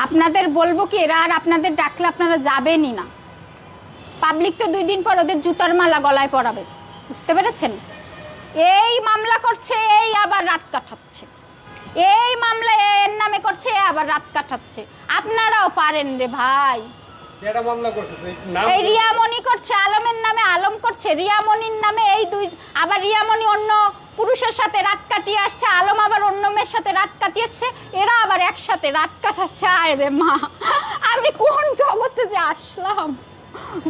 আপনাদের বলবো কি, এরা আর আপনাদের ডাকলে আপনারা যাবেনই না। পাবলিক তো 2 দিন পর ওদের জুতার মালা গলায় পরাবে, বুঝতে পেরেছেন? এই মামলা করছে, এই আবার রাত কাটাচ্ছে, এই মামলা এর নামে করছে, আবার রাত কাটাচ্ছে। আপনারাও পারেন রে ভাই। কেডা মামলা করতেছে? এই রিয়ামণি করছে, আলমের নামে আলম করছে, রিয়ামণির নামে এই দুই, আবার রিয়ামণি অন্য পুরুষের সাথে রাত কাটিয়ে আসছে, আলম আবার অন্য মেয়ের সাথে রাত কাটিয়েছে, এরা আবার একসাথে রাত কাটাচ্ছে। আয় রে মা, আমি কোন জগতে যে আসলাম,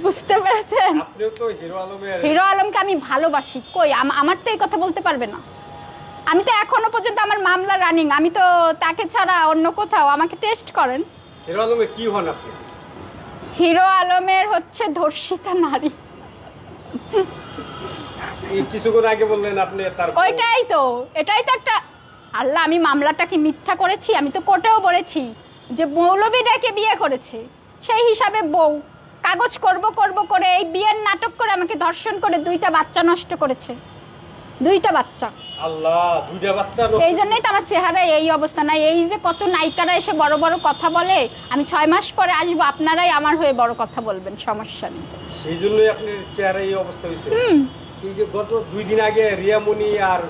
বুঝতে পেরেছেন? আপনিও তো হিরো আলমের। হিরো আলমকে আমি ভালোবাসি, কই আমার তো এই কথা বলতে পারবে না। আমি তো এখনো পর্যন্ত আমার মামলা রানিং, আমি তো তাকে ছাড়া অন্য কোথাও, আমাকে টেস্ট করেন। হিরো আলমের কি হন আপনি? হিরো আলমের হচ্ছে ধর্ষিতা নারী। কিছুক্ষণ আগে বললেন আপনি তার। ওইটাই তো, এটাই তো একটা, আল্লাহ, আমি মামলাটা কি মিথ্যা করেছি? আমি তো কোর্টেও বলেছি যে মৌলবী ডেকে বিয়ে করেছে, সেই হিসাবে বউ কাগজ করব করব করে এই বিয়ের নাটক করে আমাকে ধর্ষণ করে 2টা বাচ্চা নষ্ট করেছে, 2টা বাচ্চা। আল্লাহ, 2টা বাচ্চা। এই জন্যই তো আমার চেহারা এই অবস্থা। না এই যে কত নায়িকারা এসে বড় বড় কথা বলে, আমি 6 মাস পরে আসবো, আপনারাই আমার হয়ে বড় কথা বলবেন, সমস্যা নেই। সেই জন্যই আপনার চেহারা এই অবস্থা হয়েছে। এই যে গত 2 দিন আগে রিয়ামণি আর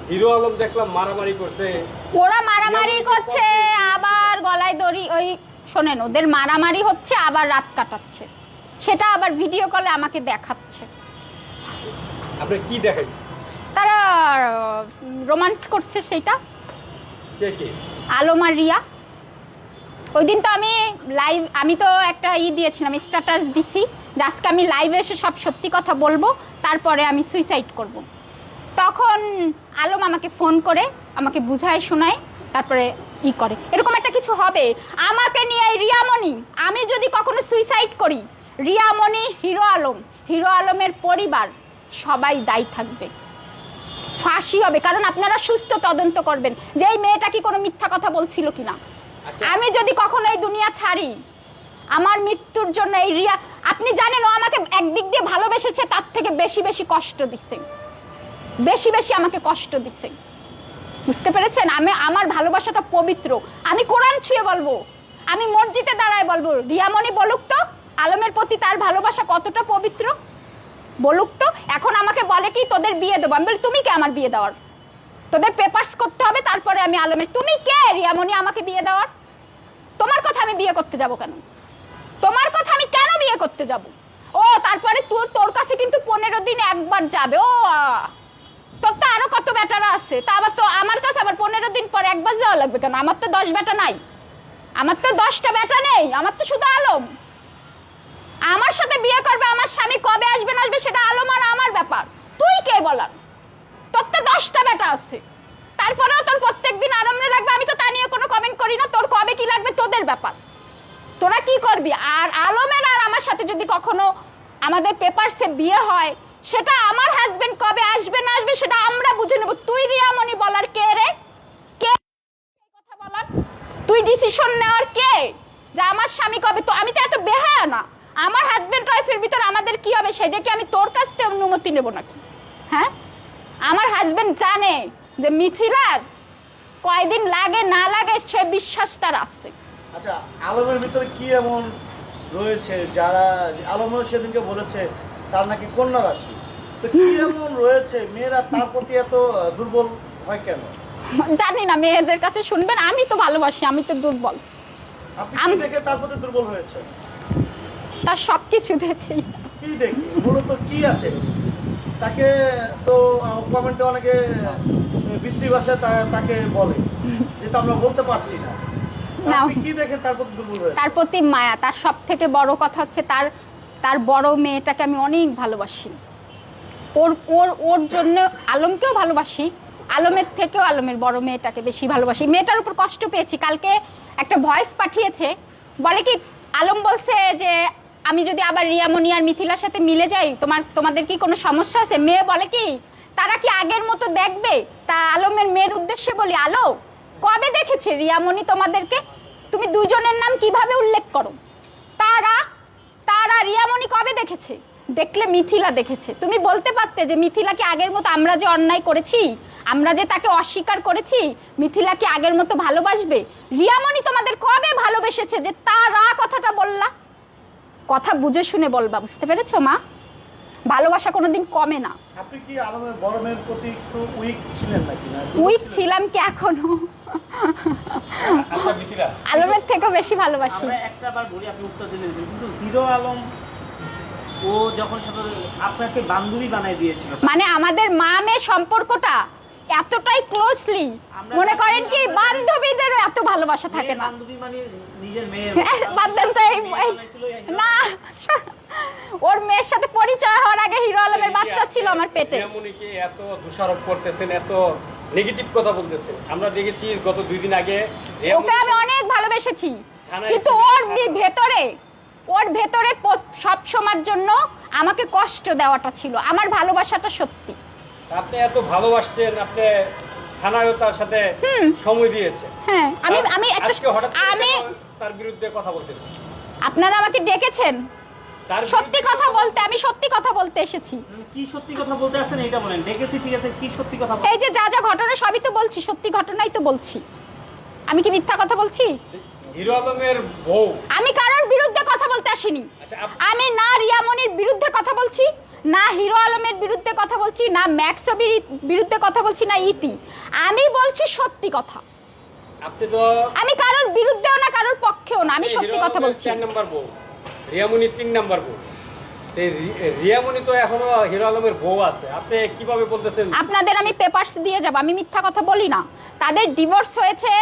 হিরো আলম দেখলাম মারামারি করছে। ওরা মারামারি করছে, আবার গলায় দড়ি, ওই শোনেন, ওদের মারামারি হচ্ছে, আবার রাত কাটাচ্ছে, সেটা আবার ভিডিও কলে আমাকে দেখাচ্ছে। আপনি কি দেখাইছে? তারা রোমান্স করছে, সেইটা। কে কে? আলম আর রিয়া। ওই দিন তো আমি লাইভ, আমি তো একটা দিয়েছিলাম, স্ট্যাটাস দিছি যে আজকে আমি লাইভে এসে সব সত্যি কথা বলবো, তারপরে আমি সুইসাইড করব। তখন আলম আমাকে ফোন করে আমাকে বুঝায় শোনায়, তারপরে করে, এরকম একটা কিছু হবে আমাকে নিয়ে। রিয়ামণি, আমি যদি কখনো সুইসাইড করি, রিয়ামণি, হিরো আলমের পরিবার সবাই দায়ী থাকবে, ফাঁসি হবে। কারণ আপনারা সুস্থ তদন্ত করবেন যে এই মেয়েটা কি কোনো মিথ্যা কথা বলছিল কিনা। আমি যদি কখনো এই দুনিয়া ছাড়ি, আমার মৃত্যুর জন্য এই রিয়া, আপনি জানেন ও আমাকে একদিক দিয়ে ভালোবেসেছে, তার থেকে বেশি বেশি কষ্ট দিছে, বেশি বেশি আমাকে কষ্ট দিছে, বুঝতে পেরেছেন? আমার ভালোবাসাটা পবিত্র, আমি কোরআন ছুঁয়ে বলবো, আমি মসজিদে দাঁড়ায় বলবো, রিয়ামণি বলুক তো আলমের প্রতি তার ভালোবাসা কতটা পবিত্র, বলুক তো। এখন আমাকে বলে কি তোদের বিয়ে দেবো, আমি বলি তুমি কে আমার বিয়ে দেওয়ার? তোদের পেপারস করতে হবে, তারপরে আমি আলমের। তুমি কে রিয়ামণি আমাকে বিয়ে দেওয়ার? তোমার কথা আমি বিয়ে করতে যাব কেন? তোমার কথা আমি কেন বিয়ে করতে যাব? ও তারপরে তোর কাছে কিন্তু 15 দিন একবার যাবে। ও তোর তো আরো কত বেটারা আছে, তা আবার তো আমার কাছে আবার 15 দিন পর একবার যাওয়া লাগবে কেন? আমার তো 10 বেটা নাই, আমার তো 10টা বেটা নেই, আমার তো শুধু আলম। আমার সাথে বিয়ে করবে, আমার স্বামী কবে আসবে না আসবে সেটা আলম আর আমার ব্যাপার, তুই কে বলার? তোর তো 10টা বেটা আছে, তারপরেও তোর প্রত্যেকদিন আলমরে লাগবে, আমি তো তা নিয়ে কোনো কমেন্ট করি না। তোর কবে কি লাগবে তোদের ব্যাপার, তোরা কি করবি। আর আলমের আর আমার সাথে যদি কখনো আমাদের পেপারসে বিয়ে হয়, সেটা আমার হাজবেন্ড কবে আসবে না আসবে সেটা আমরা বুঝে নেব। তুই রিয়ামণি বলার কে রে? কে কথা বলার? তুই ডিসিশন নেওয়ার কে যে আমার স্বামী কবে? তো আমি তো এত বেহায়া না, আমার হাজবেন্ড ওয়াইফের ভিতর আমাদের কি হবে সেটা কি আমি তোর কাছ থেকে অনুমতি নেব নাকি? হ্যাঁ, আমার হাজবেন্ড জানে যে মিথিলার কয়দিন লাগে না লাগে সে বিশ্বাস তার আছে। আচ্ছা, আলমের ভিতরে কি এমন রয়েছে যারা, আলমও সেদিনকে বলেছে তার নাকি কন্যা রাশি, তো কি এমন রয়েছে মেয়েরা তার প্রতি এত দুর্বল হয় কেন? জানি না, মেয়েদের কাছে শুনবেন, আমি তো ভালোবাসি, আমি তো দুর্বল। আপনি কি দেখে তার প্রতি দুর্বল হয়েছে? তার সবকিছু দেখেই। কি দেখে মূলত কি আছে? তাকে তো কমেন্টে অনেকে বিশ্রী ভাষায় তাকে বলে, যেটা আমরা বলতে পারছি না। আপনি কি দেখে তার প্রতি দুর্বল হয়েছে? তার প্রতি মায়া। তার সব থেকে বড় কথা হচ্ছে তার বড় মেয়েটাকে আমি অনেক ভালোবাসি। ওর জন্য আলমকেও ভালোবাসি, আলমের থেকেও আলমের বড় মেয়েটাকে বেশি ভালোবাসি। মেয়েটার উপর কষ্ট পেয়েছি। কালকে একটা ভয়েস পাঠিয়েছে, বলে কি, আলম বলছে যে আমি যদি আবার রিয়ামণি আর মিথিলার সাথে মিলে যাই তোমাদের কি কোনো সমস্যা আছে? মেয়ে বলে কি, তারা কি আগের মতো দেখবে? তা আলমের মেয়ের উদ্দেশ্যে বলি, আলো কবে দেখেছে রিয়ামণি তোমাদেরকে? তুমি দুজনের নাম কিভাবে উল্লেখ করো? তারা রিয়ামণি কবে দেখেছে? দেখলে মিথিলা দেখেছে। তুমি বলতে পারতে যে মিথিলাকে আগের মতো, আমরা যে অন্যায় করেছি, আমরা যে তাকে অস্বীকার করেছি, মিথিলাকে আগের মতো ভালোবাসবে? রিয়ামণি তোমাদের কবে ভালোবেসেছে যে তারা কথাটা বললা? কথা বুঝে শুনে বলবা, বুঝতে পেরেছো মা? ভালোবাসা কোনোদিন কমে না। আপনি কি আলমের বড় মেয়ের প্রতি একটু উইক ছিলেন নাকি? না উইক ছিলাম কি এখনো? আচ্ছা মিথিলা, আলমের থেকেও বেশি ভালোবাসি। আমরা একটা বার বলি, আপনি উত্তর দিলেন, কিন্তু হিরো আলম ও যখন সাথে আপনাকে বান্ধবী বানাই দিয়েছিল, মানে আমাদের মা মেয়ে সম্পর্কটা এতটাই ক্লোজলি, মনে করেন কি বান্ধবীদেরও এত ভালোবাসা থাকে না। বান্ধবী মানে নিজের মেয়ের বাদ দেন তো, না, ওর মেয়ের সাথে পরিচয় হওয়ার আগে হিরো আলমের বাচ্চা ছিল আমার পেটে। রিয়ামণিকে এত দোষারোপ করতেছেন, এত নেগেটিভ কথা বলতেছেন। আমরা দেখেছি গত 2 দিন আগে ওকে আমি অনেক ভালোবেসেছি, থানায় কিন্তু ওর ভেতরে সব সময়ের জন্য আমাকে কষ্ট দেওয়াটা ছিল। আমার ভালোবাসাটা সত্যি। আপনি এত ভালোবাসছেন, আপনি থানায়ও তার সাথে সময় দিয়েছেন। হ্যাঁ, আমি একটা আজকে হঠাৎ করে আমি কেন তার বিরুদ্ধে কথা বলতেছেন? আপনারা আমাকে ডেকেছেন তার সত্যি কথা বলতে, আমি সত্যি কথা বলতে এসেছি। কি সত্যি কথা বলতে আসছেন এটা বলেন। দেখেছি, ঠিক আছে, কি সত্যি কথা বলতে? এই যে যা যা ঘটনা সবই তো বলছি, সত্যি ঘটনাই তো বলছি। আমি কি মিথ্যা কথা বলছি? হিরো আলমের বউ। আমি কারোর বিরুদ্ধে কথা বলতে আসিনি। আচ্ছা, আমি না রিয়ামণির বিরুদ্ধে কথা বলছি, না হিরো আলমের বিরুদ্ধে কথা বলছি, না ম্যাক্সবির বিরুদ্ধে কথা বলছি, না ইতি। আমি বলছি সত্যি কথা। আপনি তো আমি কারোর বিরুদ্ধেও না, কারোর পক্ষেও না, আমি সত্যি কথা বলছি। 4 নাম্বার বউ, রিয়ামণি 3 নাম্বার বউ। এই রিয়ামণি তো এখনো হিরো আলমের বউ আছে, আপনি কিভাবে বলতেছেন? আপনাদের আমি পেপারস দিয়ে যাব, আমি মিথ্যা কথা বলি না। তাদের ডিভোর্স হয়েছে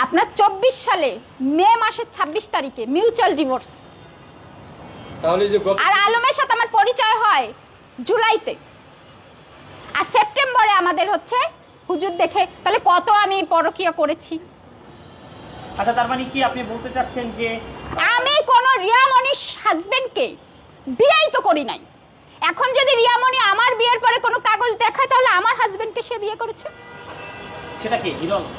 আপনার 24 সালে মে মাসের 26 তারিখে, মিউচুয়াল ডিভোর্স। তাহলে যে আর আলমের সাথে আমার পরিচয় হয় জুলাইতে, আর সেপ্টেম্বরে আমাদের হচ্ছে হুজুর দেখে। তাহলে কত আমি পরকীয়া করেছি। আচ্ছা, তার মানে কি আপনি বলতে চাচ্ছেন যে আমি কোন রিয়ামণির হাজবেন্ডকে বিয়েই তো করি নাই। এখন যদি রিয়ামণি আমার বিয়ের পরে কোনো কাগজ দেখায়, তাহলে আমার হাজবেন্ডকে সে বিয়ে করেছে। সেটা কি হিরো আলম?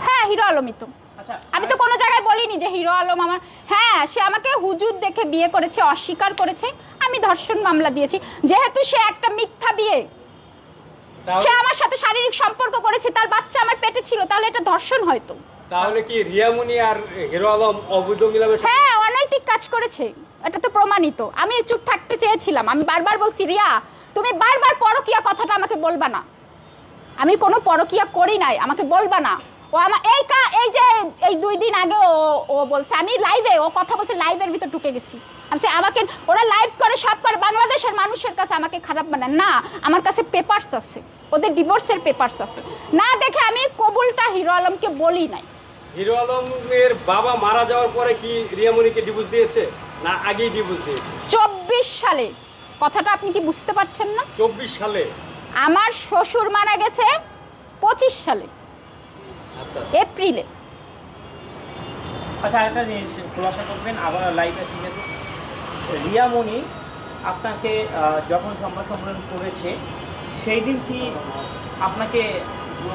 হ্যাঁ, হিরো আলমই তো। আচ্ছা, আমি তো কোনো জায়গায় বলিনি যে হিরো আলম আমার। হ্যাঁ, সে আমাকে হুজুর দেখে বিয়ে করেছে, অস্বীকার করেছে, আমি ধর্ষণ মামলা দিয়েছি। যেহেতু সে একটা মিথ্যা বিয়ে, সে আমার সাথে শারীরিক সম্পর্ক করেছে, তার বাচ্চা আমার পেটে ছিল, তাহলে এটা ধর্ষণ হয়তো। তাহলে কি রিয়ামণি আর হিরো আলম অবৈধ মিলামেশা? হ্যাঁ, অনৈতিক কাজ করেছে, এটা তো প্রমাণিত। আমি চুপ থাকতে চেয়েছিলাম, আমি বারবার বলছি রিয়া তুমি বারবার পরকীয়া কথাটা আমাকে বলবা না। আমি কোনো পরকীয়া করি নাই, আমাকে বলবা না। ও আমার এই যে এই 2 দিন আগে ও বলছে, আমি লাইভে, ও কথা বলছে, লাইভের ভিতর ঢুকে গেছি। আমি আমাকে ওরা লাইভ করে, সব করে, বাংলাদেশের মানুষের কাছে আমাকে খারাপ বানায় না। আমার কাছে পেপারস আছে, ওদের ডিভোর্সের পেপারস আছে, না দেখে আমি কবুলটা হিরো আলমকে বলি নাই। হিরো আলমের বাবা মারা যাওয়ার পরে কি রিয়ামণিকে ডিভোর্স দিয়েছে, না আগেই ডিভোর্স দিয়েছে? 24 সালে, কথাটা আপনি কি বুঝতে পারছেন না? 24 সালে। আমার শ্বশুর মারা গেছে 25 সালে, আচ্ছা, এপ্রিলে। আচ্ছা, আরেকটা জিনিস খোলাসা করবেন আবার লাইভে, ঠিক আছে? রিয়ামণি আপনাকে যখন সংবাদ সম্মেলন করেছে, সেই দিন কি আপনাকে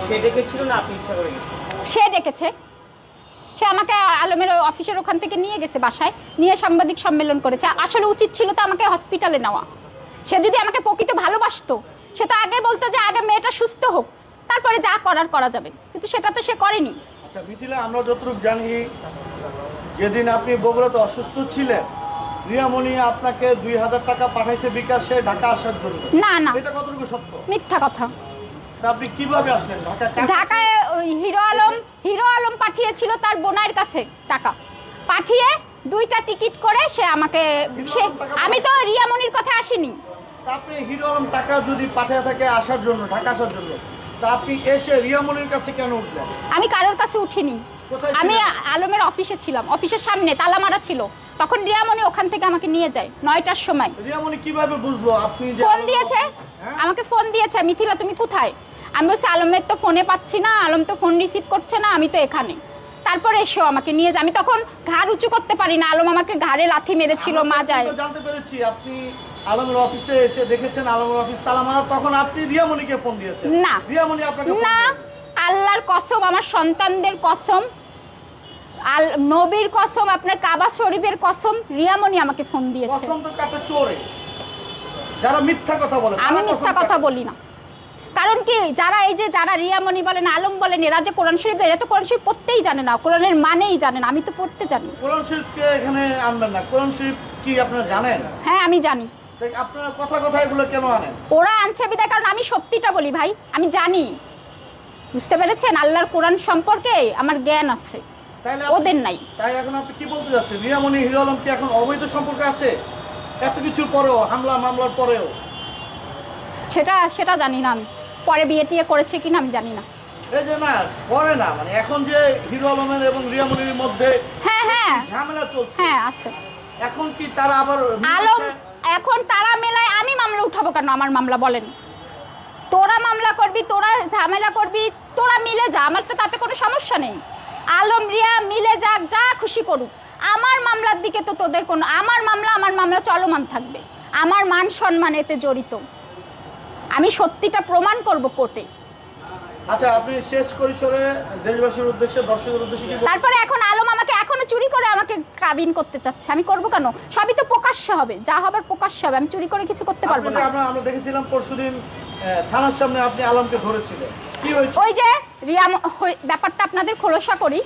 সে ডেকেছিল না আপনি ইচ্ছা করে গেছেন? সে ডেকেছে, সে আমাকে আলমের অফিসের ওখান থেকে নিয়ে গেছে, বাসায় নিয়ে সাংবাদিক সম্মেলন করেছে। আসলে উচিত ছিল তো আমাকে হসপিটালে নেওয়া। সে যদি আমাকে প্রকৃত ভালোবাসতো, সে তো আগে বলতো যে আগে মেয়েটা সুস্থ হোক, তারপরে যা করার করা যাবে, কিন্তু সেটা তো সে করেনি। আচ্ছা মিথিলা, আমরা যতটুকু জানি, যেদিন আপনি বগুড়াতে অসুস্থ ছিলেন, রিয়ামণি আপনাকে 2000 টাকা পাঠাইছে বিকাশে ঢাকা আসার জন্য। না না, এটা কতটুকু সত্য? মিথ্যা কথা। তা আপনি কিভাবে আসলেন ঢাকা? ঢাকায় ওই হিরো আলম পাঠিয়েছিল তার বোনের কাছে টাকা পাঠিয়ে, 2টা টিকিট করে সে আমাকে, আমি তো রিয়ামণির কথা আসিনি। তা আপনি হিরো আলম টাকা যদি পাঠিয়ে থাকে আসার জন্য, ঢাকা আসার জন্য, তা আপনি এসে রিয়ামণির কাছে কেন উঠলেন? আমি কারোর কাছে উঠিনি, কোথায় আমি ছিলেন? আলমের অফিসে ছিলাম, অফিসের সামনে তালা মারা ছিল। তখন রিয়ামণি ওখান থেকে আমাকে নিয়ে যায় 9টার সময়। রিয়ামণি কিভাবে বুঝলো আপনি যে ফোন দিয়েছে, হ্যাঁ? আমাকে ফোন দিয়েছে, মিথিলা তুমি কোথায়? আমি বলছি আলমের তো ফোনে পাচ্ছি না, আলম তো ফোন রিসিভ করছে না, আমি তো এখানে। তারপরে এসেও আমাকে নিয়ে যায়, আমি তখন ঘাড় উঁচু করতে পারি না, আলম আমাকে ঘাড়ে লাথি মেরেছিল মাজায়। আমরা জানতে পেরেছি আপনি আলমের অফিসে এসে দেখেছেন আলমের অফিস তালা মারা, তখন আপনি রিয়ামণিকে ফোন দিয়েছেন? না। রিয়ামণি আপনাকে ফোন না, দেয়নি? আল্লাহর কসম, আমার সন্তানদের কসম, আল নবীর কসম, আপনার কাবা শরীফের কসম, রিয়ামণি আমাকে ফোন দিয়েছে। কসম তো কাটে চোরে, যারা মিথ্যা কথা বলে। আমি তারা মিথ্যা কসম কথা কাটে। বলি না। কারণ কি, যারা এই যে যারা রিয়ামণি বলেন, আলম বলেন, এরা যে কোরআন শরীফ, এরা তো কোরআন শরীফ পড়তেই জানে না, কোরআনের মানেই জানে না। আমি তো পড়তে জানি। কোরআন শরীফকে এখানে আনবেন না। কোরআন শরীফ কি আপনারা জানেন? হ্যাঁ আমি জানি। তাই আপনারা কথা কথা এগুলো কেন আনেন? ওরা আনছে বিদায়, কারণ আমি সত্যিটা বলি ভাই, আমি জানি। বুঝতে পেরেছেন? আল্লাহর কোরআন সম্পর্কে আমার জ্ঞান আছে, তাইলে ওদের নাই। তাই এখন আপনি কি বলতে যাচ্ছেন? রিয়ামণি হিরো আলম কি এখন অবৈধ সম্পর্কে আছে? এত কিছুর পরেও, হামলা মামলার পরেও? সেটা জানি না আমি। পরে বিয়ে টিয়ে করেছে কিনা আমি জানি না। এই যে না পরে না, মানে এখন যে হিরো আলমের এবং রিয়ামণির মধ্যে হ্যাঁ হ্যাঁ ঝামেলা চলছে, হ্যাঁ আছে। এখন কি তারা আবার আলম এখন তারা মেলায়, আমি মামলা উঠাবো কেন? আমার মামলা বলেন। তোরা মামলা করবি, তোরা ঝামেলা করবি, তোরা মিলে যা, আমার তো তাতে কোনো সমস্যা নেই। আলম রিয়া মিলে যাক, যা খুশি করুক। আমার মামলার দিকে তো তোদের কোনো, আমার মামলা চলমান থাকবে। আমার মান সম্মান এতে জড়িত। আমি সত্যিটা প্রমাণ করব কোর্টে। আচ্ছা, আপনি শেষ পরিসরে দেশবাসীর উদ্দেশ্যে, দর্শকের উদ্দেশ্যে কি বলবেন? তারপরে এখন আলম আমাকে এখনো চুরি করে আমাকে কাবিন করতে চাচ্ছে। আমি করব কেন? সবই তো প্রকাশ্য হবে, যা হবার প্রকাশ্য হবে। আমি চুরি করে কিছু করতে পারবো না। আমরা দেখেছিলাম পরশুদিন থানার সামনে আপনি আলমকে ধরেছিলেন, কি হয়েছে? ওই যে ব্যাপারটা আপনাদের খোলসা করি।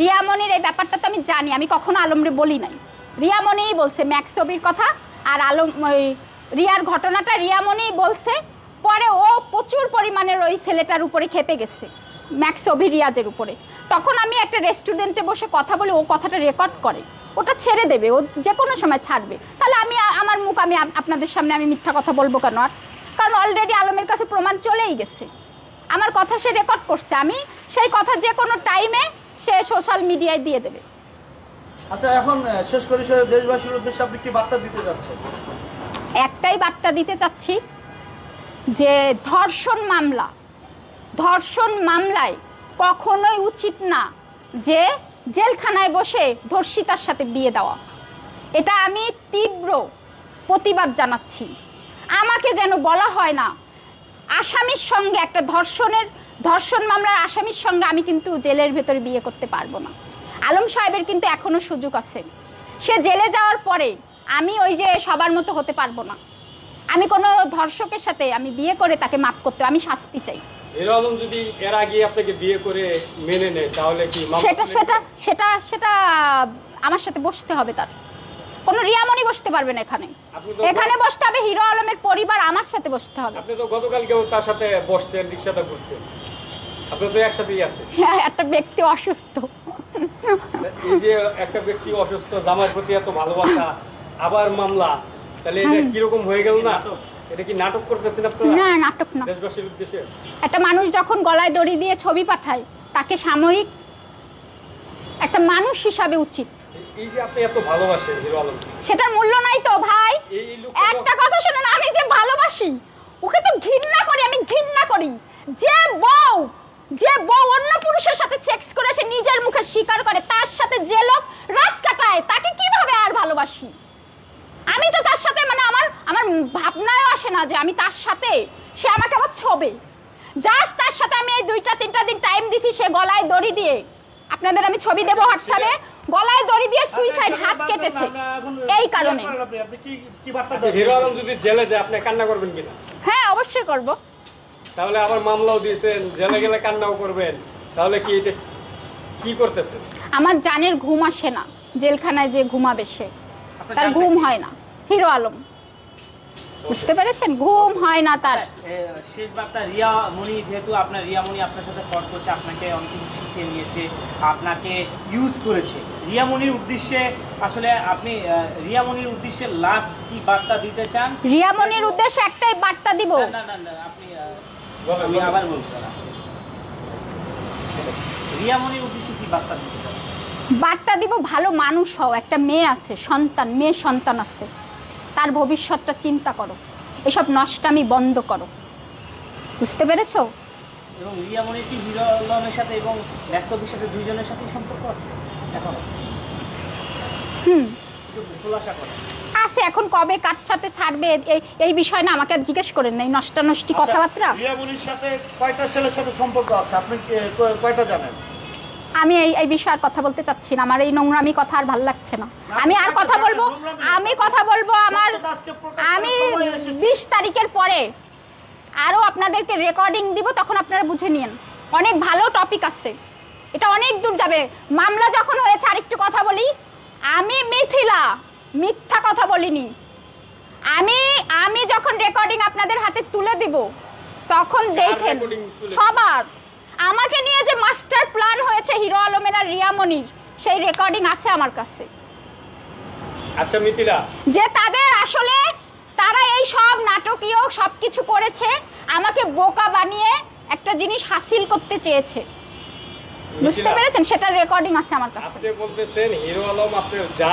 রিয়ামণির এই ব্যাপারটা তো আমি জানি, আমি কখনো আলমরে বলি নাই। রিয়ামণিই বলছে ম্যাক্স ছবির কথা, আর আলম ওই রিয়ার ঘটনাটা রিয়ামণিই বলছে। পরে ও প্রচুর পরিমাণের ওই ছেলেটার উপরে খেপে গেছে, ম্যাক্স ছবি রিয়াজের উপরে। তখন আমি একটা রেস্টুরেন্টে বসে কথা বলে, ও কথাটা রেকর্ড করে, ওটা ছেড়ে দেবে, ও যে কোনো সময় ছাড়বে। তাহলে আমি আমার মুখ, আমি আপনাদের সামনে আমি মিথ্যা কথা বলবো কেন? আর কারণ অলরেডি আলমের কাছে প্রমাণ চলেই গেছে, আমার কথা সে রেকর্ড করছে। আমি সেই কথা যে কোনো টাইমে সে সোশ্যাল মিডিয়ায় দিয়ে দেবে। আচ্ছা, এখন শেষ পরিসরে দেশবাসীর উদ্দেশ্যে আপনি কি বার্তা দিতে যাচ্ছেন? একটাই বার্তা দিতে চাচ্ছি যে ধর্ষণ মামলায় কখনোই উচিত না যে জেলখানায় বসে ধর্ষিতার সাথে বিয়ে দেওয়া। এটা আমি তীব্র প্রতিবাদ জানাচ্ছি। আমাকে যেন বলা হয় না আসামির সঙ্গে, একটা ধর্ষণ মামলার আসামির সঙ্গে আমি কিন্তু জেলের ভেতরে বিয়ে করতে পারবো না। আলম সাহেবের কিন্তু এখনো সুযোগ আছে। সে জেলে যাওয়ার পরে আমি ওই যে সবার মতো হতে পারবো না। আমি কোনো ধর্ষকের সাথে আমি বিয়ে করে তাকে মাফ করতে, আমি শাস্তি চাই। হিরো আলম যদি এর আগে আপনাকে বিয়ে করে মেনে নেয় তাহলে কি সেটা আমার সাথে বসতে হবে। তার কোনো রিয়ামণি বসতে পারবে না এখানে। এখানে বসতে হবে হিরো আলমের পরিবার, আমার সাথে বসতে হবে। আপনি তো গতকালকেও তার সাথে বসছেন, রিক্সাতে ঘুরছেন, আপনি তো একসাথেই আছেন। একটা ব্যক্তি অসুস্থ, এই যে একটা ব্যক্তি অসুস্থ, জামার প্রতি এত ভালোবাসা, আবার মামলা, তাহলে এটা কিরকম হয়ে গেল না? এটা কি নাটক করতেছেন আপনারা? না, নাটক না। দেশবাসীর উদ্দেশ্যে একটা মানুষ যখন গলায় দড়ি দিয়ে ছবি পাঠায়, তাকে সাময়িক একটা মানুষ হিসাবে উচিত। এই যে আপনি এত ভালোবাসেন হিরো আলম, সেটার মূল্য নাই তো ভাই। এই লোকটা একটা কথা শুনেন, আমি যে ভালোবাসি ওকে তো ঘৃণা করি, আমি ঘৃণা করি। যে বউ অন্য পুরুষের সাথে সেক্স করে সে নিজের মুখে স্বীকার করে, তার সাথে যে লোক রাত কাটায়, তাকে কিভাবে আর ভালোবাসি? আমি তো তার সাথে, মানে আমার ভাবনায় আসে না যে আমি তার সাথে, সে আমাকে আবার ছবে। জাস্ট তার সাথে আমি এই 2-3টা দিন টাইম দিছি, সে গলায় দড়ি দিয়ে, আপনাদের আমি ছবি দেবো হোয়াটসঅ্যাপে, গলায় দড়ি দিয়ে সুইসাইড, হাত কেটেছে এই কারণে। আপনি কি বার্তা আচ্ছা, হিরো আলম যদি জেলে যায় আপনি কান্না করবেন কিনা? হ্যাঁ অবশ্যই করব। তাহলে আবার মামলাও দিয়েছেন, জেলে গেলে কান্নাও করবেন, তাহলে কি এটা কি করতেছেন? আমার জানের ঘুম আসে না, জেলখানায় যে ঘুমাবে সে, তার ঘুম হয় না। হিরো আলম, বুঝতে পেরেছেন? ঘুম হয় না তার। শেষ বার্তা, রিয়ামণি, যেহেতু আপনার রিয়ামণি আপনার সাথে ফ্রড করছে, আপনাকে অনেক কিছু শিখিয়ে নিয়েছে, আপনাকে ইউজ করেছে, রিয়ামণির উদ্দেশ্যে আসলে আপনি রিয়ামণির উদ্দেশ্যে লাস্ট কি বার্তা দিতে চান? রিয়ামণির উদ্দেশ্যে একটাই বার্তা দিব। না আপনি আমি আবার বলছি, রিয়ামণির উদ্দেশ্যে কি বার্তা দিতে চান? বার্তা দিব, ভালো মানুষ হও। একটা মেয়ে আছে, মেয়ে সন্তান আছে, তার ভবিষ্যৎটা চিন্তা করো, এসব নষ্টামি বন্ধ করো। বুঝতে পেরেছো? এবং রিয়ামণির কি হিরো আলমের সাথে এবং ম্যাক্সবির সাথে দুইজনের সাথে সম্পর্ক আছে এখন? একটু খোলাসা করো। আছে, এখন কবে কার সাথে ছাড়বে এই বিষয় না আমাকে জিজ্ঞেস করেন না, এই নষ্টানষ্টি কথাবার্তা। রিয়ামণির সাথে কয়টা ছেলের সাথে সম্পর্ক আছে আপনি কয়টা জানেন? আমি এই বিষয়ে আর কথা বলতে চাচ্ছি না, আমার এই নোংরামি কথা আর ভালো লাগছে না। আমি আর কথা বলবো, আমি কথা বলবো আমার, আমি 20 তারিখের পরে আরো আপনাদেরকে রেকর্ডিং দিব, তখন আপনারা বুঝে নিন। অনেক ভালো টপিক আছে, এটা অনেক দূর যাবে। মামলা যখন হয়েছে, আরেকটু কথা বলি, আমি মিথিলা মিথ্যা কথা বলিনি। আমি যখন রেকর্ডিং আপনাদের হাতে তুলে দিব, তখন দেখেন সবার আমাকে নিয়ে যে মাস্টার প্ল্যান হয়েছে হিরো আলমের আর রিয়ামনির, সেই রেকর্ডিং আছে আমার কাছে। আচ্ছা মিথিলা, যে তাদের আসলে তারা এই সব নাটকীয় সবকিছু করেছে, আমাকে বোকা বানিয়ে একটা জিনিস হাসিল করতে চেয়েছে, বুঝতে পেরেছেন? সেটার রেকর্ডিং আছে আমার কাছে। আপনি বলতেছেন হিরো আলম আপনার যা